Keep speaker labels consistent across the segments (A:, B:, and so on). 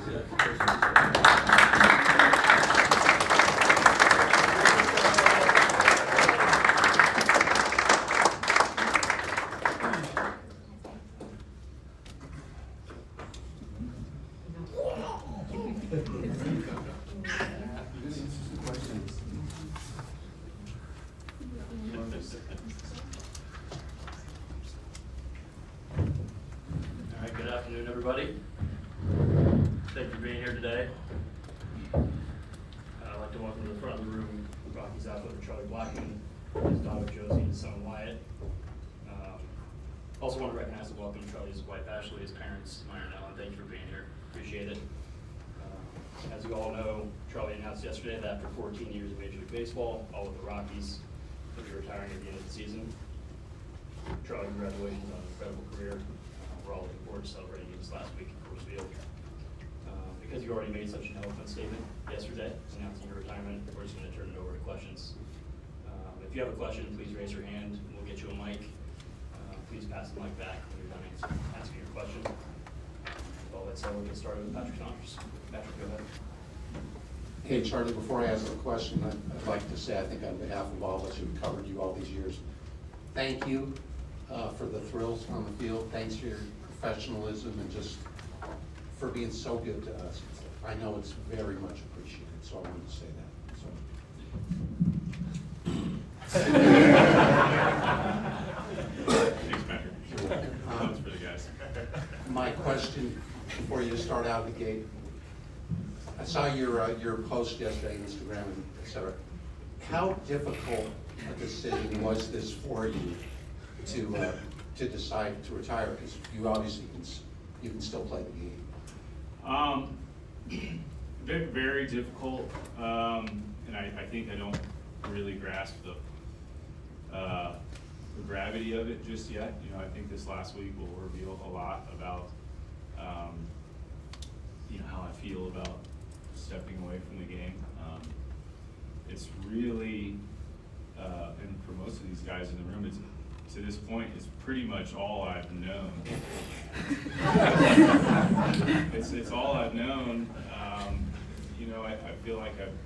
A: All right, good afternoon, everybody. Thank you for being here today. I'd like to welcome to the front of the room Rockies outfielder Charle Blackmon, his daughter Josie, and his son Wyatt. Also want to recognize and welcome Charlie's wife Ashley, his parents, Myron and Ellen. Thank you for being here. Appreciate it. As you all know, Charlie announced yesterday that after 14 years of Major League Baseball, all with the Rockies, he'll be retiring at the end of the season. Charlie, congratulations on an incredible career. We're all looking forward to celebrating you this last week at Coors Field. Because you already made such an eloquent statement yesterday announcing your retirement, we're just going to turn it over to questions. If you have a question, please raise your hand and we'll get you a mic. Please pass the mic back when you're done asking your question. With all that said, we'll get started with Patrick Saunders. Patrick, go ahead.
B: Hey, Charlie, before I ask the question, I'd like to say, I think on behalf of all of us who've covered you all these years, thank you for the thrills on the field. Thanks for your professionalism and just for being so good to us. I know it's very much appreciated, so I wanted to say that.
C: Thanks, Patrick. That was for the guys.
B: My question before you start out of the gate, I saw your post yesterday on Instagram and et cetera. How difficult a decision was this for you to decide to retire? Because you obviously you can still play the game.
C: Very difficult, and I think I don't really grasp the gravity of it just yet. You know, I think this last week will reveal a lot about how I feel about stepping away from the game. It's really, and for most of these guys in the room, to this point, it's pretty much all I've known. It's all I've known. I feel like I've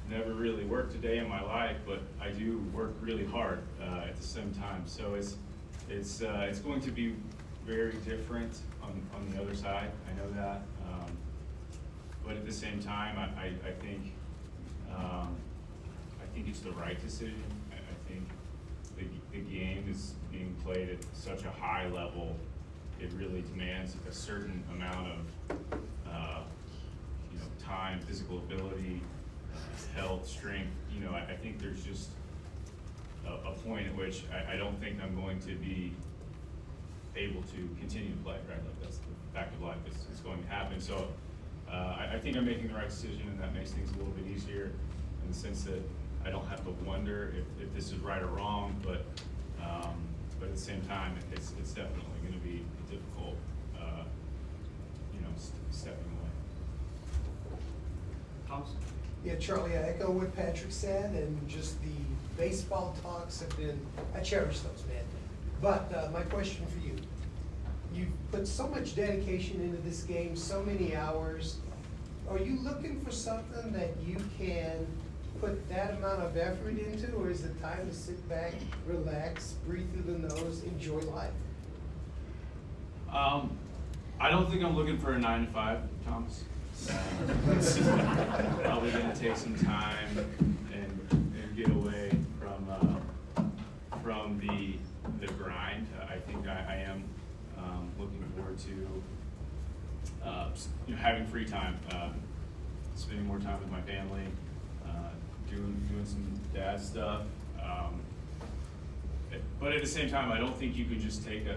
C: never really worked a day in my life, but I do work really hard at the same time. So it's going to be very different on the other side. I know that. But at the same time, I think it's the right decision. I think the game is being played at such a high level. It really demands a certain amount of time, physical ability, health, strength. I think there's just a point at which I don't think I'm going to be able to continue to play, right? Like that's the fact of life. It's going to happen. So I think I'm making the right decision, and that makes things a little bit easier in the sense that I don't have to wonder if this is right or wrong, but at the same time, it's definitely going to be difficult, stepping away.
A: Thomas?
D: Yeah, Charlie, I echo what Patrick said, and just the baseball talks have been, I cherish those, man. But my question for you, you've put so much dedication into this game, so many hours. Are you looking for something that you can put that amount of effort into, or is it time to sit back, relax, breathe through the nose, enjoy life?
C: I don't think I'm looking for a 9-to-5, Thomas. Probably going to take some time and get away from the grind. I think I am looking forward to having free time, spending more time with my family, doing some dad stuff. But at the same time, I don't think you could just take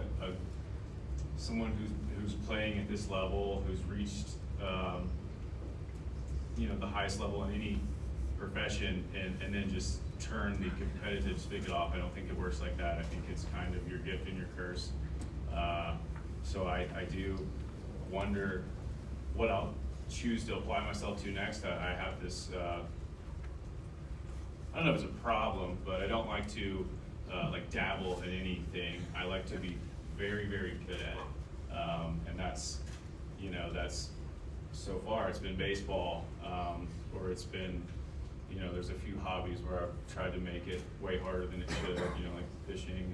C: someone who's playing at this level, who's reached the highest level in any profession, and then just turn the competitive spigot off. I don't think it works like that. I think it's kind of your gift and your curse. So I do wonder what I'll choose to apply myself to next. I have this, I don't know if it's a problem, but I don't like to dabble in anything. I like to be very, very good at it. And that's so far, it's been baseball, or it's been, you know, there's a few hobbies where I've tried to make it way harder than it should, you know, like fishing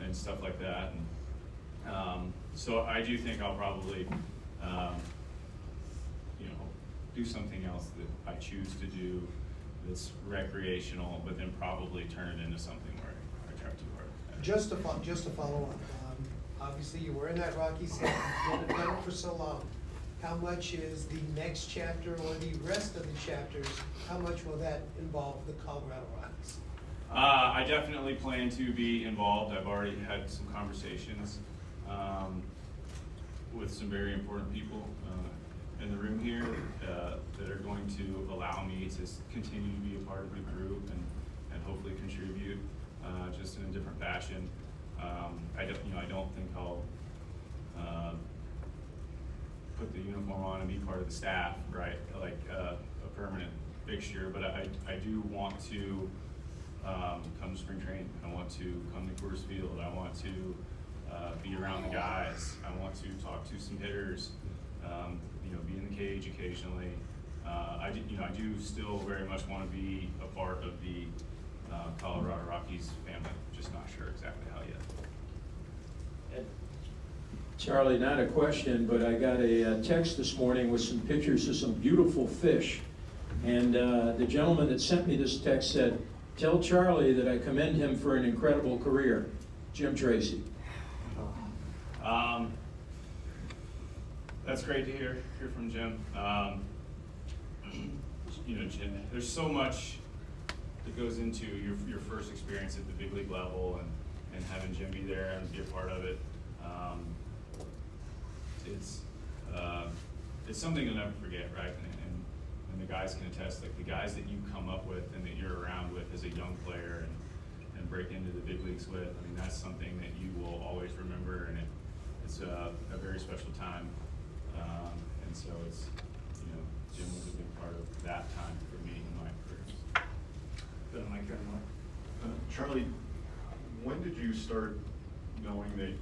C: and stuff like that. And, so I do think I'll probably, you know, do something else that I choose to do that's recreational, but then probably turn it into something where I try too hard.
D: Just to follow up, obviously you were in that Rockies head, you've done it for so long. How much is the next chapter or the rest of the chapters, how much will that involve the Colorado Rockies?
C: I definitely plan to be involved. I've already had some conversations with some very important people in the room here that are going to allow me to continue to be a part of the group and hopefully contribute just in a different fashion. I don't think I'll put the uniform on and be part of the staff, right? Like a permanent fixture, but I do want to come to spring training. I want to come to Coors Field. I want to be around the guys. I want to talk to some hitters. You know, be in the cage occasionally. I do still very much want to be a part of the Colorado Rockies family. Just not sure exactly how yet.
A: Ed?
E: Charlie, not a question, but I got a text this morning with some pictures of some beautiful fish. And the gentleman that sent me this text said, "Tell Charlie that I commend him for an incredible career." Jim Tracy.
C: That's great to hear from Jim. You know, Jim, there's so much that goes into your first experience at the big league level, and having Jim be there and be a part of it. It's something you'll never forget, right? And the guys can attest, like the guys that you come up with and that you're around with as a young player and break into the big leagues with. I mean, that's something that you will always remember, and it's a very special time. And so it's, you know, Jim was a big part of that time for me in my career.
A: Go to Mike Gardner.
F: Charlie, when did you start knowing that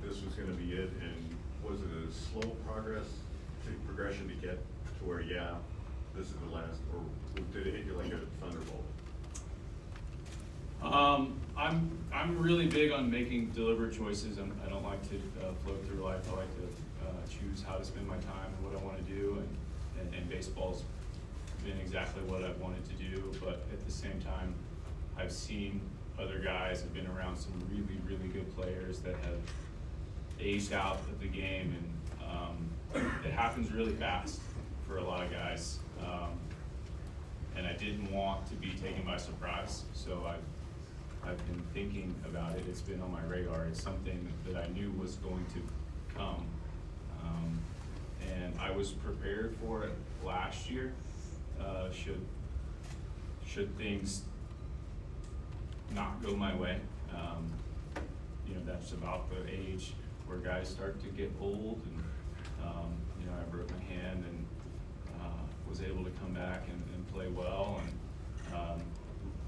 F: this was gonna be it, and was it a slow progression to get to where, yeah, this is the last, or did it hit you like a thunderbolt?
C: I'm really big on making deliberate choices. I don't like to float through life. I like to choose how to spend my time and what I want to do, and baseball's been exactly what I've wanted to do. But at the same time, I've seen other guys, have been around some really, really good players that have aged out of the game, and it happens really fast for a lot of guys. And I didn't want to be taken by surprise, so I've been thinking about it. It's been on my radar. It's something that I knew was going to come. And I was prepared for it last year. Should things not go my way, you know, that's about the age where guys start to get old, and you know, I broke my hand and was able to come back and play well, and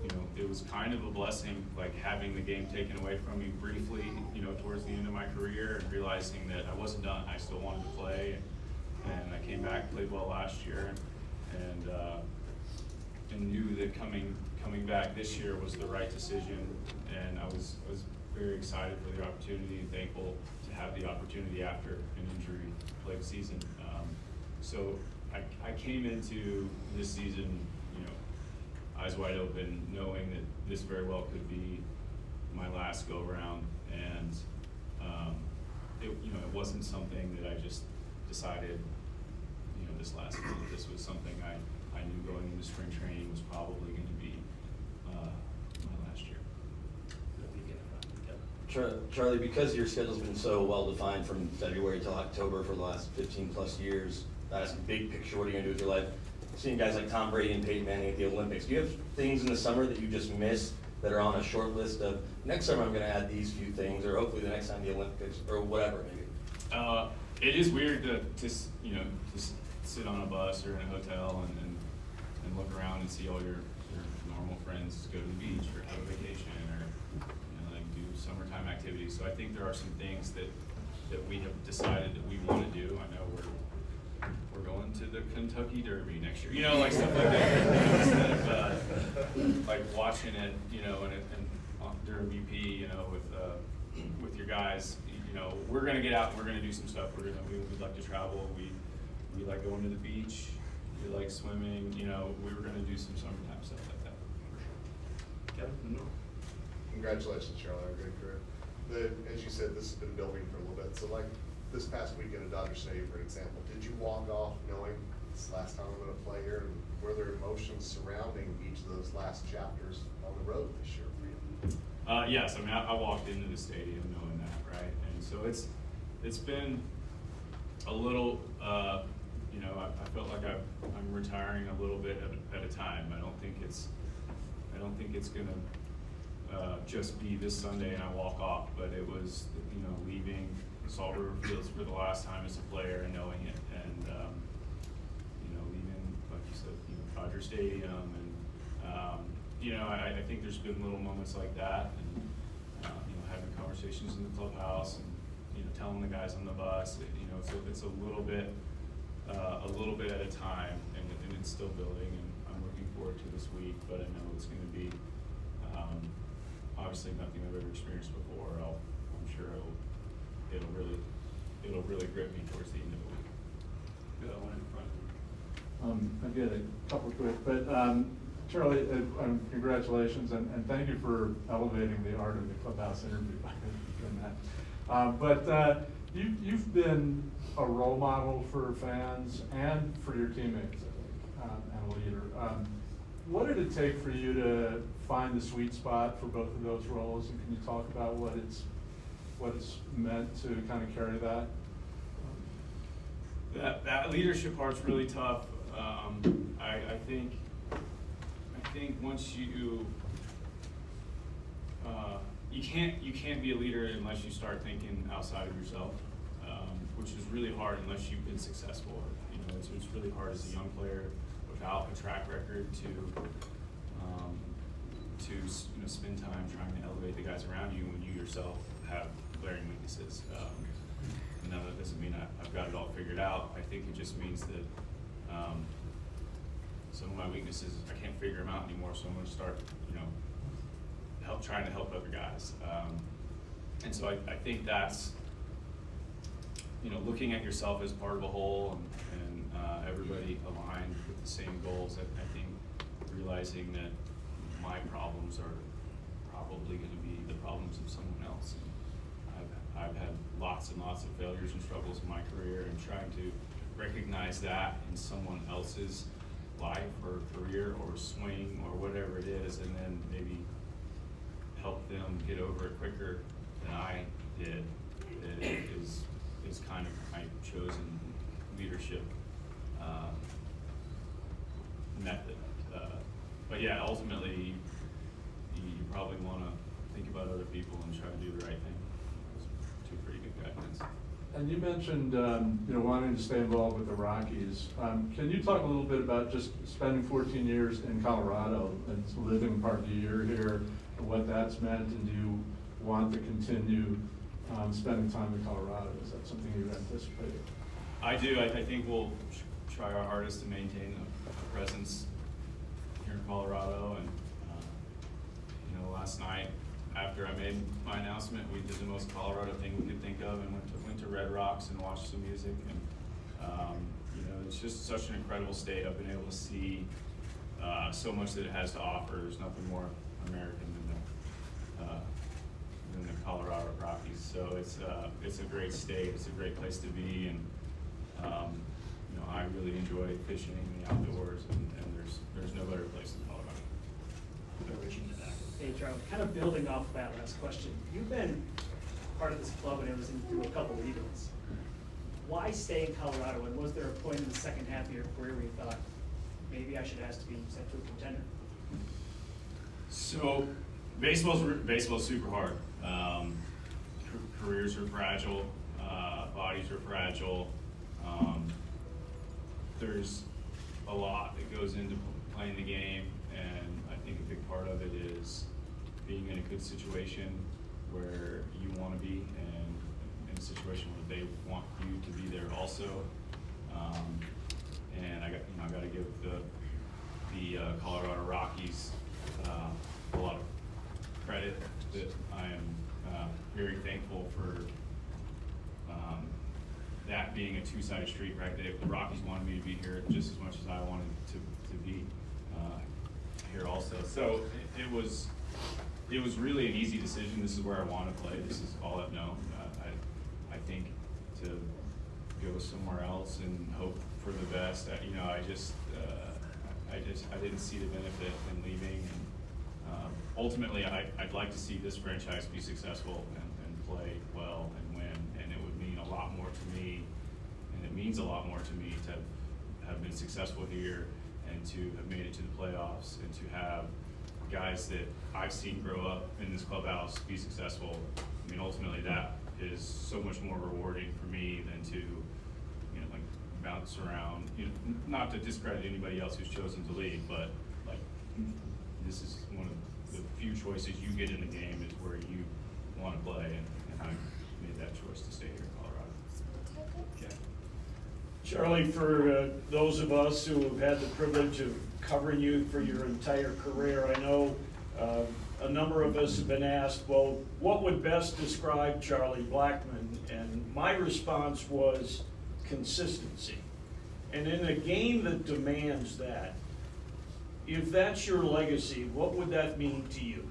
C: you know, it was kind of a blessing, like having the game taken away from me briefly, you know, towards the end of my career, and realizing that I wasn't done. I still wanted to play, and I came back, played well last year, and knew that coming back this year was the right decision, and I was very excited for the opportunity and thankful to have the opportunity after an injury to play the season. So I came into this season, you know, eyes wide open, knowing that this very well could be my last go round, and it wasn't something that I just decided, you know, this last week. This was something I knew going into spring training was probably going to be my last year.
G: Charlie, because your schedule's been so well defined from February till October for the last 15 plus years, that's a big picture. What are you gonna do with your life? Seeing guys like Tom Brady and Peyton Manning at the Olympics, do you have things in the summer that you just miss that are on a short list of next summer I'm gonna add these few things, or hopefully the next time the Olympics, or whatever maybe?
C: It is weird to you know, to sit on a bus or in a hotel and look around and see all your normal friends go to the beach or have a vacation, or you know, like do summertime activities. So I think there are some things that we have decided that we want to do. I know we're Kentucky Derby next year, you know, like stuff like that. You know, instead of like watching it, you know, and during BP, you know, with your guys, you know, we're gonna get out and we're gonna do some stuff. We like to travel. We like going to the beach. We like swimming. You know, we were gonna do some summertime stuff like that.
A: Kevin?
H: Congratulations, Charle, on a great career. As you said, this has been building for a little bit. So like this past weekend at Dodger Stadium, for example, did you walk off knowing this is the last time I'm gonna play here? And were there emotions surrounding each of those last chapters on the road this year for you?
C: Yes, I mean, I walked into the stadium knowing that, right? And so it's been a little, you know, I felt like I'm retiring a little bit at a time. I don't think it's gonna just be this Sunday and I walk off, but it was, you know, leaving Salt River Fields for the last time as a player and knowing it, and you know, leaving, like you said, you know, Dodger Stadium, and you know, I think there's been little moments like that, and you know, having conversations in the clubhouse, and you know, telling the guys on the bus, you know, so it's a little bit at a time, and it's still building, and I'm looking forward to this week, but I know it's going to be obviously nothing I've ever experienced before. I'm sure it'll really grip me towards the end of the week. Go in front of you.
I: I've got a couple quick, but Charlie, congratulations, and thank you for elevating the art of the clubhouse interview. But you've been a role model for fans and for your teammates, I think, and a leader. What did it take for you to find the sweet spot for both of those roles, and can you talk about what it's meant to kind of carry that?
C: That leadership part's really tough. I think once you can't be a leader unless you start thinking outside of yourself, which is really hard unless you've been successful. You know, it's really hard as a young player without a track record to you know, spend time trying to elevate the guys around you when you yourself have glaring weaknesses. Now that doesn't mean I've got it all figured out. I think it just means that some of my weaknesses, I can't figure them out anymore, so I'm going to start, you know, trying to help other guys. And so I think that's, you know, looking at yourself as part of a whole, and everybody aligned with the same goals. I think realizing that my problems are probably going to be the problems of someone else. And I've had lots and lots of failures and struggles in my career, and trying to recognize that in someone else's life or career or swing or whatever it is, and then maybe help them get over it quicker than I did, is kind of my chosen leadership method. But yeah, ultimately, you probably want to think about other people and try to do the right thing. Those are two pretty good guidelines.
I: And you mentioned you know, wanting to stay involved with the Rockies. Can you talk a little bit about just spending 14 years in Colorado and living part of the year here, and what that's meant, and do you want to continue spending time in Colorado? Is that something you anticipate?
C: I do. I think we'll try our hardest to maintain a presence here in Colorado. And you know, last night after I made my announcement, we did the most Colorado thing we could think of, and went to Red Rocks and watched some music. And you know, it's just such an incredible state. I've been able to see so much that it has to offer. There's nothing more American than the Colorado Rockies. So it's a great state. It's a great place to be, and you know, I really enjoy fishing in the outdoors, and there's no better place than Colorado.
J: Hey, Charlie, kind of building off of that last question, you've been part of this club and everything through a couple of rebuilds. Why stay in Colorado, and was there a point in the second half of your career where you thought, maybe I should ask to be sent to a contender?
C: So baseball's super hard. Careers are fragile, bodies are fragile. There's a lot that goes into playing the game, and I think a big part of it is being in a good situation where you want to be, and in a situation where they want you to be there also. And I gotta give the Colorado Rockies a lot of credit, that I am very thankful for that being a two-sided street, right? The Rockies wanted me to be here just as much as I wanted to be here also. So it was really an easy decision. This is where I want to play. This is all I've known. I think to go somewhere else and hope for the best. I didn't see the benefit in leaving. And ultimately, I'd like to see this franchise be successful and play well and win. And it would mean a lot more to me, and it means a lot more to me to have been successful here and to have made it to the playoffs and to have guys that I've seen grow up in this clubhouse be successful. I mean, ultimately, that is so much more rewarding for me than to, like bounce around. Not to discredit anybody else who's chosen to leave, but like this is one of the few choices you get in the game is where you want to play, and I made that choice to stay here in Colorado.
K: Okay. Charlie, for those of us who have had the privilege of covering you for your entire career, I know a number of us have been asked, well, what would best describe Charle Blackmon? And my response was consistency. And in a game that demands that, if that's your legacy, what would that mean to you?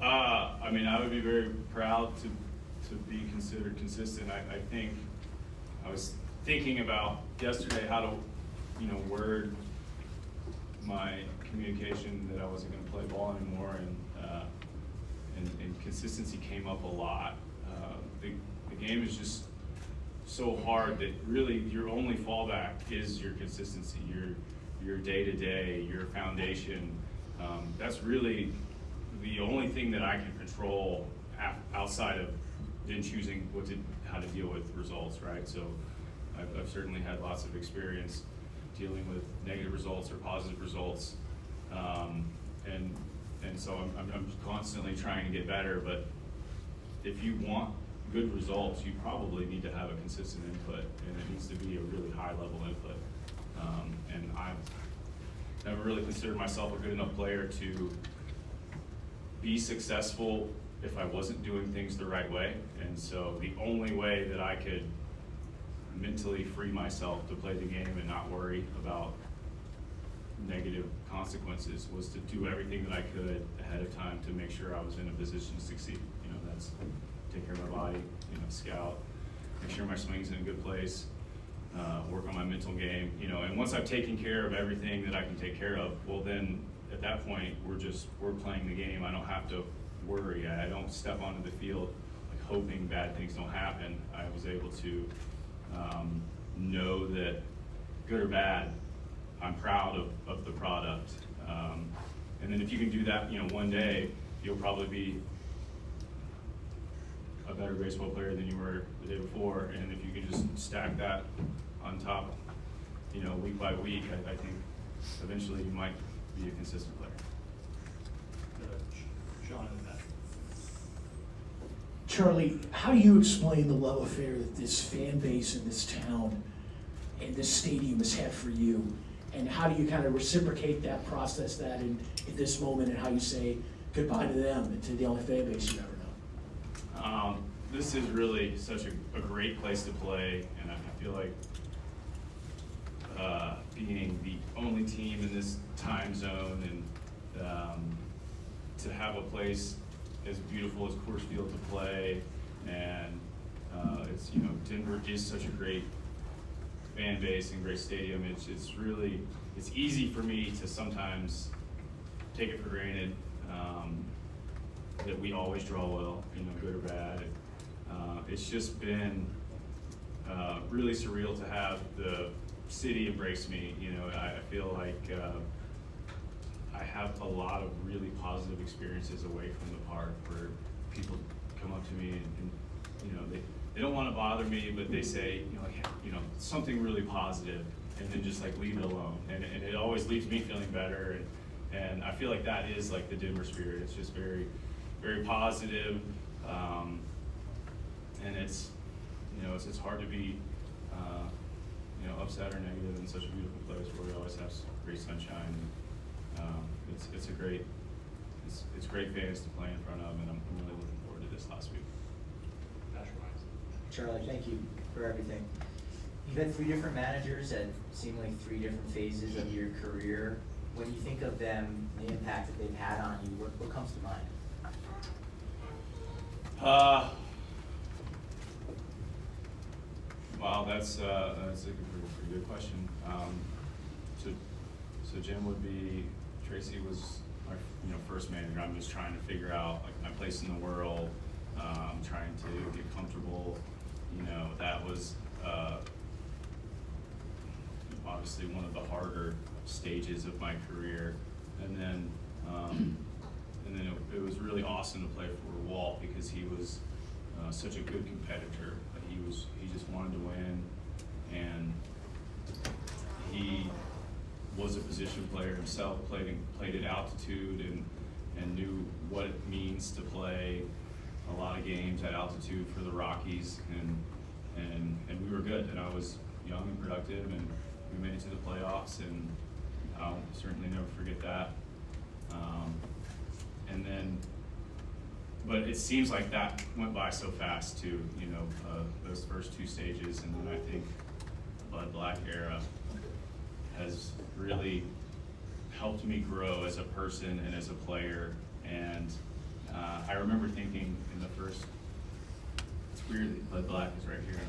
C: I mean, I would be very proud to be considered consistent. I think I was thinking about yesterday how to, word my communication that I wasn't going to play ball anymore, and consistency came up a lot. The game is just so hard that really your only fallback is your consistency, your day-to-day, your foundation. That's really the only thing that I can control outside of then choosing how to deal with results, right? So I've certainly had lots of experience dealing with negative results or positive results, and so I'm constantly trying to get better. But if you want good results, you probably need to have a consistent input, and it needs to be a really high level input. And I've never really considered myself a good enough player to be successful if I wasn't doing things the right way. And so the only way that I could mentally free myself to play the game and not worry about negative consequences was to do everything that I could ahead of time to make sure I was in a position to succeed. That's take care of my body, scout, make sure my swing's in a good place, work on my mental game, and once I've taken care of everything that I can take care of, well then at that point we're playing the game. I don't have to worry. I don't step onto the field like hoping bad things don't happen. I was able to know that good or bad, I'm proud of the product. And then if you can do that, one day, you'll probably be a better baseball player than you were the day before. And if you can just stack that on top, week by week, I think eventually you might be a consistent player.
A: Sean in the back.
L: Charlie, how do you explain the love affair that this fan base in this town and this stadium has had for you? And how do you kind of reciprocate that, process that in this moment, and how you say goodbye to them and to the only fan base you ever know?
C: This is really such a great place to play, and I feel like being the only team in this time zone and to have a place as beautiful as Coors Field to play, and it's Denver is such a great fan base and great stadium. It's easy for me to sometimes take it for granted that we always draw well, good or bad. It's just been really surreal to have the city embrace me. I feel like I have a lot of really positive experiences away from the park where people come up to me and they don't want to bother me, but they say, something really positive, and then just like leave it alone. And it always leaves me feeling better. And I feel like that is like the Denver spirit. It's just very, very positive. And it's hard to be, upset or negative in such a beautiful place where we always have great sunshine. It's great fans to play in front of, and I'm really looking forward to this last week.
M: Charlie, thank you for everything. You've had 3 different managers at seemingly 3 different phases of your career. When you think of them, the impact that they've had on you, what comes to mind?
C: Wow, that's a pretty good question. So Jim would be, Tracy was my first manager. I'm just trying to figure out like my place in the world. I'm trying to get comfortable. That was obviously one of the harder stages of my career. And then it was really awesome to play for Walt because he was such a good competitor. He just wanted to win, and he was a position player himself, played at altitude and knew what it means to play a lot of games at altitude for the Rockies, and we were good, and I was young and productive, and we made it to the playoffs, and I'll certainly never forget that. But it seems like that went by so fast too, those first 2 stages, and then I think Bud Black era has really helped me grow as a person and as a player. And I remember thinking in the first, it's weird that Bud Black is right here.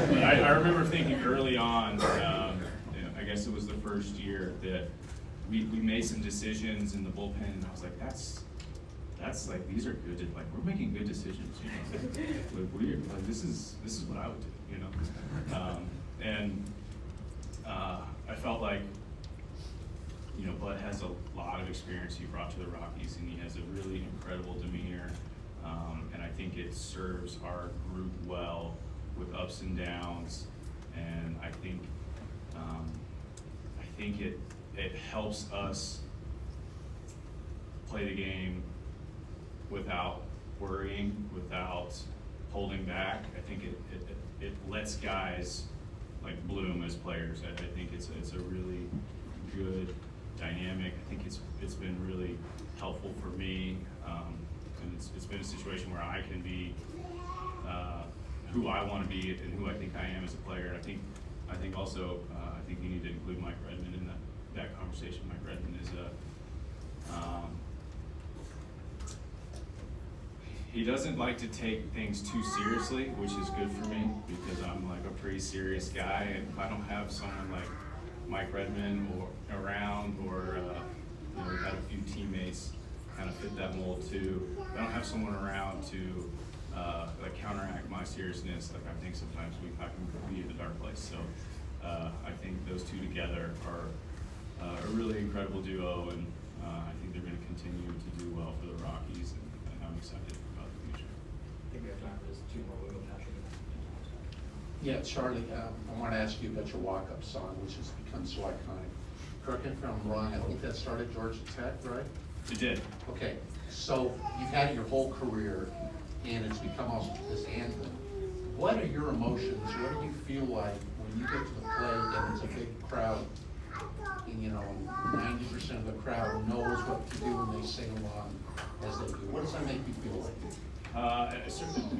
C: But I remember thinking early on, I guess it was the first year that we made some decisions in the bullpen, and I was like, that's like, these are good, like, we're making good decisions, like this is what I would do, I felt like, Bud has a lot of experience he brought to the Rockies, and he has a really incredible demeanor, and I think it serves our group well with ups and downs, and I think it helps us play the game without worrying, without holding back. I think it lets guys like bloom as players. I think it's a really good dynamic. I think it's been really helpful for me, and it's been a situation where I can be who I want to be and who I think I am as a player. I think also I think you need to include Mike Redmond in that conversation. Mike Redmond is he doesn't like to take things too seriously, which is good for me because I'm like a pretty serious guy, and if I don't have someone like Mike Redmond around, or we've had a few teammates kind of fit that mold too. If I don't have someone around to like counteract my seriousness, like I think sometimes I can be in a dark place. So I think those two together are a really incredible duo, and I think they're going to continue to do well for the Rockies, and I'm excited about the future.
A: I think we have time for this 2 more. We'll go Patrick.
B: Yeah, Charlie, I want to ask you about your walk-up song, which has become so iconic. Correct me if I'm wrong, I think that started Georgia Tech, right?
C: It did.
B: Okay, so you've had it your whole career, and it's become also this anthem. What are your emotions? What do you feel like when you get to the plate and it's a big crowd, and 90% of the crowd knows what to do when they sing along as they do? What does that make you feel like?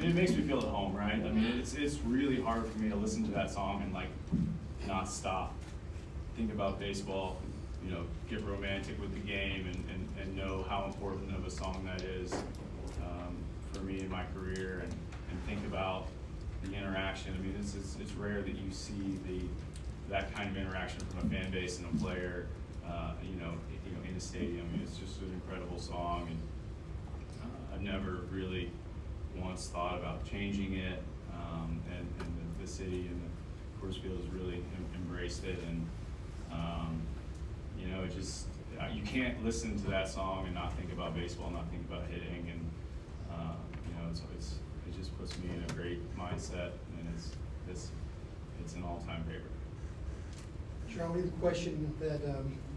C: It makes me feel at home, right? I mean, it's really hard for me to listen to that song and like not stop, think about baseball, get romantic with the game, and know how important of a song that is for me in my career, and think about the interaction. I mean, it's rare that you see that kind of interaction from a fan base and a player, in a stadium. I mean, it's just an incredible song, and I've never really once thought about changing it, and the city and the Coors Field has really embraced it, and it just, you can't listen to that song and not think about baseball, not think about hitting, and it just puts me in a great mindset, and it's an all-time favorite.
D: Charlie, the question that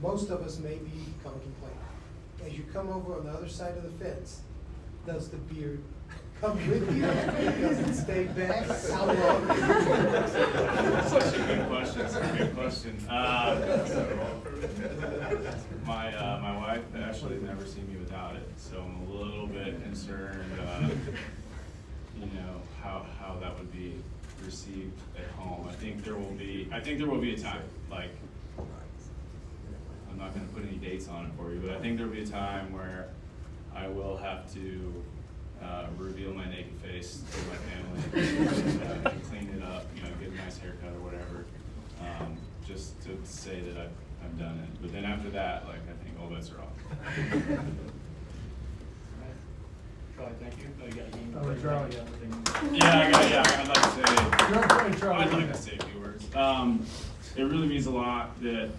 D: most of us may be contemplating. As you come over on the other side of the fence, does the beard come with you? Does it stay back? How long?
C: Such a good question. question. My wife actually has never seen me without it, so I'm a little bit concerned, how that would be received at home. I think there will be a time, like, I'm not gonna put any dates on it for you, but I think there'll be a time where I will have to reveal my naked face to my family, and clean it up, get a nice haircut or whatever, just to say that I've done it. But then after that, like, I think all bets are off.
A: Charlie, thank you. Oh, you got a game.
I: Oh, Charlie.
C: I'd like to say a few words. It really means a lot that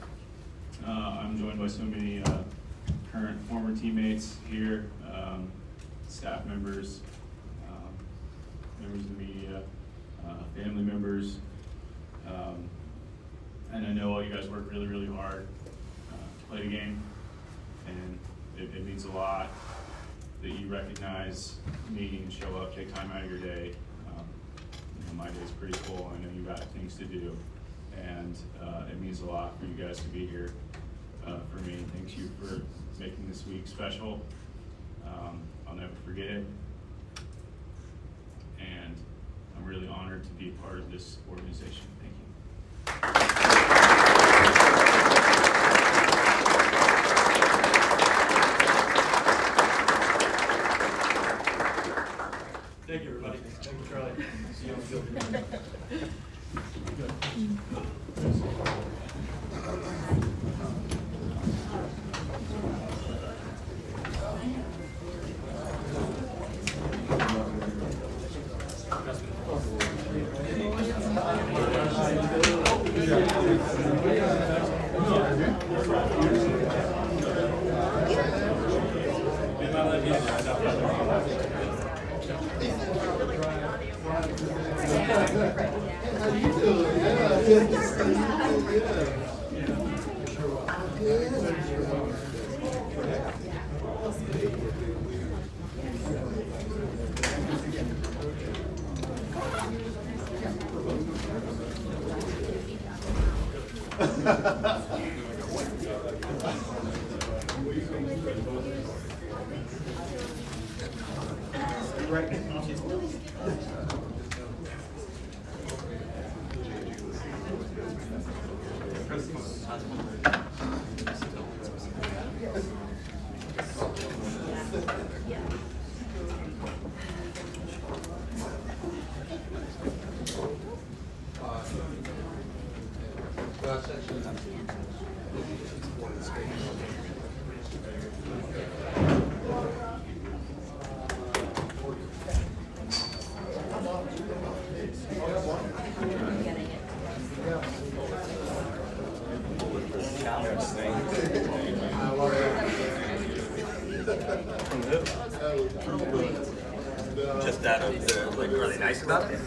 C: I'm joined by so many current former teammates here, staff members, members of the media, family members. And I know all you guys work really, really hard to play the game, and it means a lot that you recognize me and show up, take time out of your day. My day's pretty full. I know you got things to do, and it means a lot for you guys to be here for me. Thank you for making this week special. I'll never forget it, and I'm really honored to be a part of this organization. Thank you.
A: Thank you, everybody. Thank you, Charlie. See you on the field.
G: Just out of the, like, really nice about it.